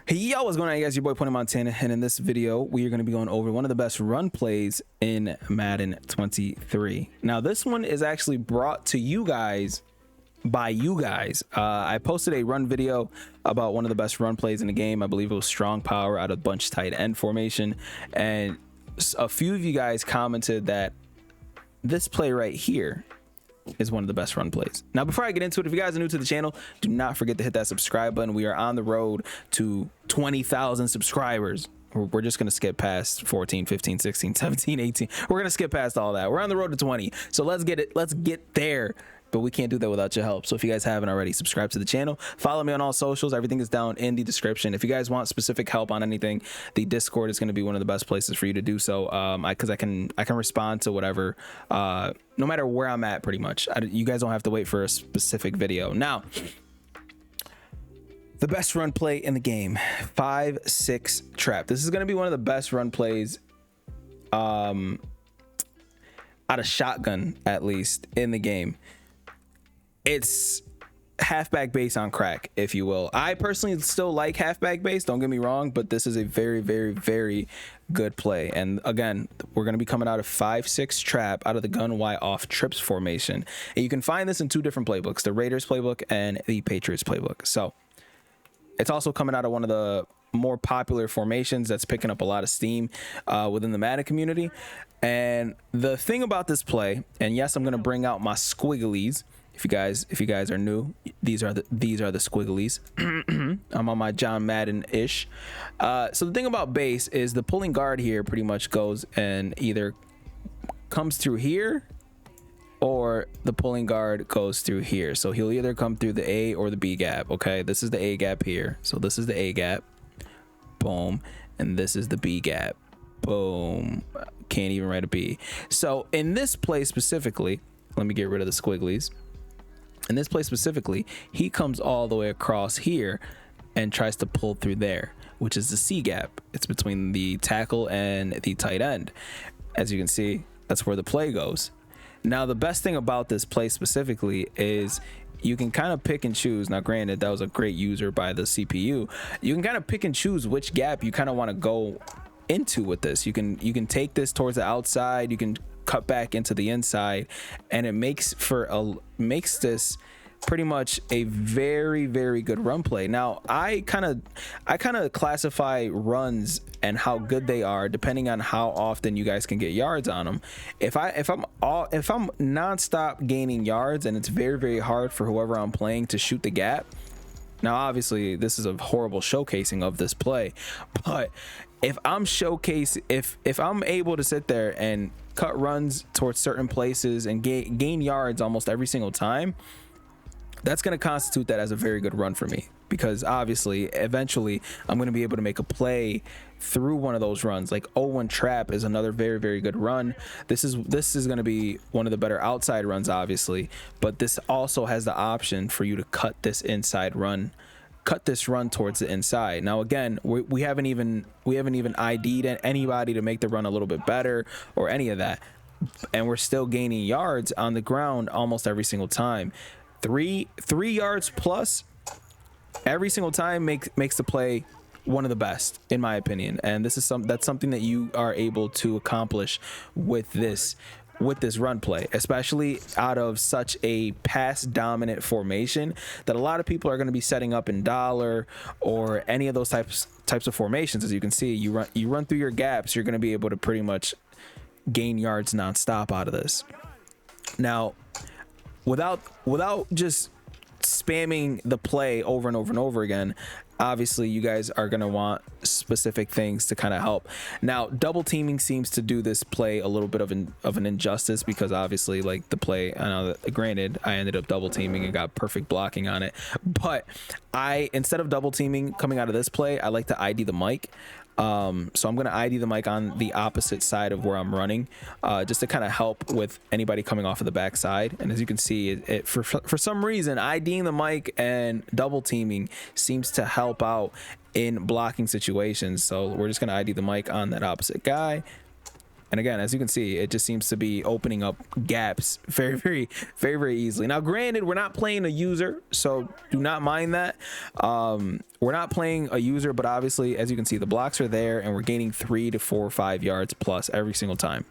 Hey, yo, what's going on, you guys? Your boy Pony Montana, and in this video, we are going to be going over one of the best run plays in Madden 23. Now, this one is actually brought to you guys by you guys. I posted a run video about one of the best run plays in the game. I believe it was strong power out of bunch tight end formation, and a few of you guys commented that this play right here is one of the best run plays. Now, before I get into it, if you guys are new to the channel, do not forget to hit that subscribe button. We are on the road to 20,000 subscribers. We're just going to skip past 14, 15, 16, 17, 18. We're going to skip past all that. We're on the road to 20. So let's get it. Let's get there. But we can't do that without your help. So if you guys haven't already, subscribe to the channel, follow me on all socials. Everything is down in the description. If you guys want specific help on anything, the Discord is going to be one of the best places for you to do so. Because I can respond to whatever, no matter where I'm at, pretty much. You guys don't have to wait for a specific video. Now, the best run play in the game, 5-6 trap. This is going to be one of the best run plays, out of shotgun, at least, in the game. It's halfback base on crack, if you will. I personally still like halfback base, don't get me wrong, but this is a very, very, very good play. And again, we're going to be coming out of 5-6 trap out of the gun Y off trips formation. And you can find this in two different playbooks, the Raiders playbook and the Patriots playbook. So it's also coming out of one of the more popular formations that's picking up a lot of steam within the Madden community. And the thing about this play, and yes, I'm going to bring out my squigglies. If you guys are new, these are the squigglies. I'm on my John Madden-ish. So the thing about base is the pulling guard here pretty much goes and either comes through here or the pulling guard goes through here. So he'll either come through the A or the B gap. Okay, this is the A gap here. So this is the A gap. Boom. And this is the B gap. Boom. Can't even write a B. So in this play specifically, let me get rid of the squigglies. In this play specifically, he comes all the way across here and tries to pull through there, which is the C gap. It's between the tackle and the tight end. As you can see, that's where the play goes. Now, the best thing about this play specifically is you can kind of pick and choose. Now, granted, that was a great user by the CPU. You can kind of pick and choose which gap you kind of want to go into with this. You can take this towards the outside. You can cut back into the inside, and it makes this pretty much a very, very good run play. Now, I kind of classify runs and how good they are depending on how often you guys can get yards on them. If I'm nonstop gaining yards and it's very, very hard for whoever I'm playing to shoot the gap. Now, obviously, this is a horrible showcasing of this play, but if I'm if I'm able to sit there and cut runs towards certain places and gain yards almost every single time, that's going to constitute that as a very good run for me, because obviously eventually I'm going to be able to make a play through one of those runs. Like 0-1 trap is another very, very good run. This is going to be one of the better outside runs, obviously, but this also has the option for you to cut this run towards the inside. Now, again, we haven't even ID'd anybody to make the run a little bit better or any of that, and we're still gaining yards on the ground almost every single time. Three yards plus every single time makes the play one of the best, in my opinion. And this is something that you are able to accomplish with this run play, especially out of such a pass dominant formation that a lot of people are going to be setting up in dollar or any of those types of formations. As you can see, you run through your gaps, you're going to be able to pretty much gain yards nonstop out of this. Now, without just spamming the play over and over and over again, obviously you guys are going to want specific things to kind of help. Now, double teaming seems to do this play a little bit of an injustice, because obviously, like, the play, I know that, granted, I ended up double teaming and got perfect blocking on it, but instead of double teaming coming out of this play, I like to ID the mic. So I'm going to ID the mic on the opposite side of where I'm running, just to kind of help with anybody coming off of the backside. And as you can see, for some reason, IDing the mic and double teaming seems to help out in blocking situations. So we're just going to ID the mic on that opposite guy. And again, as you can see, it just seems to be opening up gaps very easily. Now, granted, we're not playing a user, so do not mind that. We're not playing a user, but obviously, as you can see, the blocks are there, and we're gaining 3 to 4 or 5 yards plus every single time.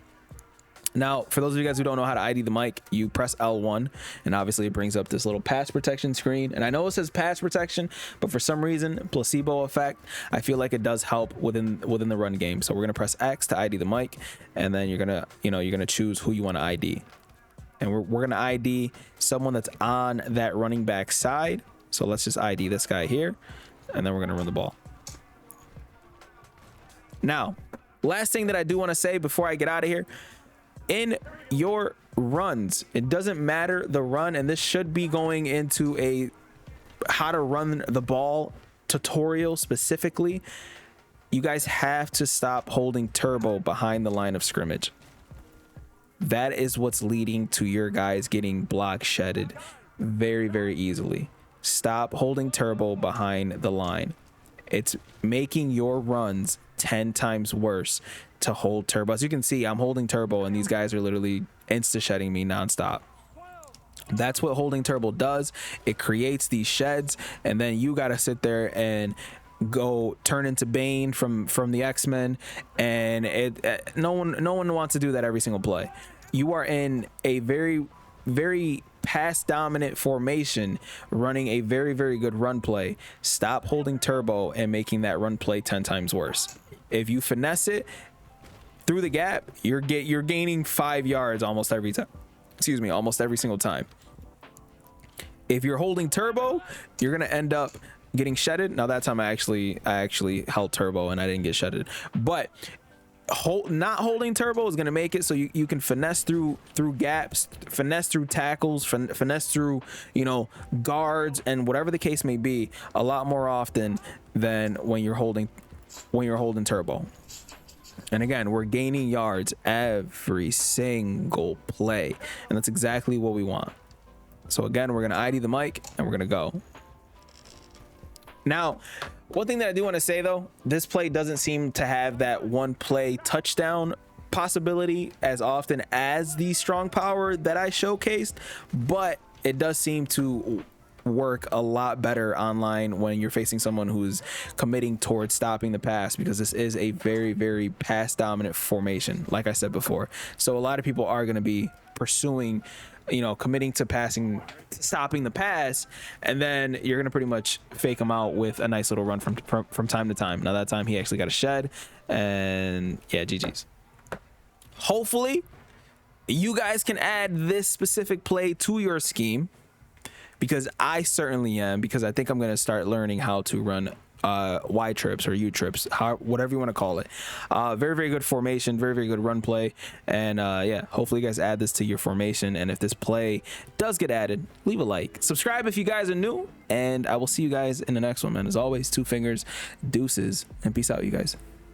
Now, for those of you guys who don't know how to ID the mic, you press L1, and obviously it brings up this little pass protection screen. And I know it says pass protection, but for some reason, placebo effect, I feel like it does help within the run game. So we're gonna press X to ID the mic, and then you're gonna choose who you want to ID. And we're gonna ID someone that's on that running back side. So let's just ID this guy here, and then we're gonna run the ball. Now, last thing that I do want to say before I get out of here. In your runs, it doesn't matter the run, and this should be going into a how to run the ball tutorial specifically. You guys have to stop holding turbo behind the line of scrimmage. That is what's leading to your guys getting block shedded very easily. Stop holding turbo behind the line. It's making your runs 10 times worse to hold turbo. As you can see, I'm holding turbo, and these guys are literally insta shedding me nonstop. That's what holding turbo does. It creates these sheds, and then you got to sit there and go turn into Bane from the X-Men, and no one wants to do that every single play. You are in a very pass dominant formation, running a very good run play. Stop holding turbo and making that run play 10 times worse. If you finesse it through the gap, you're gaining 5 yards almost every time. Excuse me, almost every single time. If you're holding turbo, you're gonna end up getting shedded. Now that time I actually held turbo and I didn't get shedded, but not holding turbo is going to make it so you can finesse through gaps, finesse through tackles, finesse through guards, and whatever the case may be, a lot more often than when you're holding turbo. And again, we're gaining yards every single play, and that's exactly what we want. So again, we're going to ID the mic, and we're going to go. Now, one thing that I do want to say, though, this play doesn't seem to have that one play touchdown possibility as often as the strong power that I showcased, but it does seem to work a lot better online when you're facing someone who's committing towards stopping the pass, because this is a very pass dominant formation, like I said before. So a lot of people are going to be pursuing, committing to stopping the pass, and then you're gonna pretty much fake him out with a nice little run from time to time. Now that time he actually got a shed, and yeah, GG's. Hopefully you guys can add this specific play to your scheme, because I certainly am, because I think I'm gonna start learning how to run Y trips or U trips, whatever you want to call it. Very good formation, very good run play, and yeah, hopefully you guys add this to your formation. And if this play does get added, leave a like, subscribe if you guys are new, and I will see you guys in the next one, man. As always, 2 fingers, deuces, and peace out, you guys.